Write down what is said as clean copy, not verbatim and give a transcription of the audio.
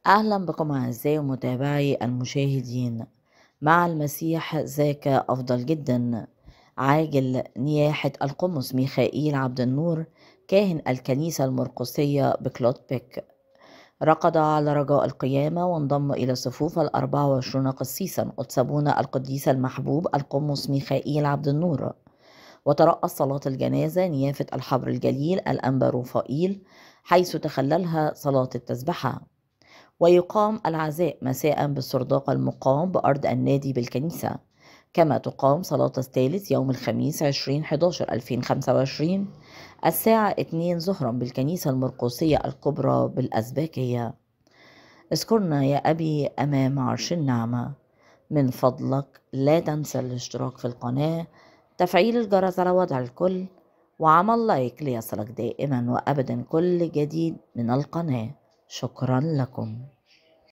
أهلا بكم أعزائي ومتابعي المشاهدين. مع المسيح ذاك أفضل جدا. عاجل نياحة القمص ميخائيل عبد النور كاهن الكنيسة المرقسية بكلوتبيك، رقد على رجاء القيامة وانضم إلى صفوف 24 قسيسا قدسبون القديس المحبوب القمص ميخائيل عبد النور، وترأس صلاة الجنازة نيافة الحبر الجليل الأنبا رفائيل، حيث تخللها صلاة التسبحة. ويقام العزاء مساء بالسرداق المقام بأرض النادي بالكنيسة، كما تقام صلاة الثالث يوم الخميس 20/11/2025 الساعة 2 ظهرا بالكنيسة المرقسية الكبرى بالأزبكية. اذكرنا يا أبي أمام عرش النعمة. من فضلك لا تنسى الاشتراك في القناة، تفعيل الجرس على وضع الكل، وعمل لايك ليصلك دائما وأبدا كل جديد من القناة. شكرا لكم.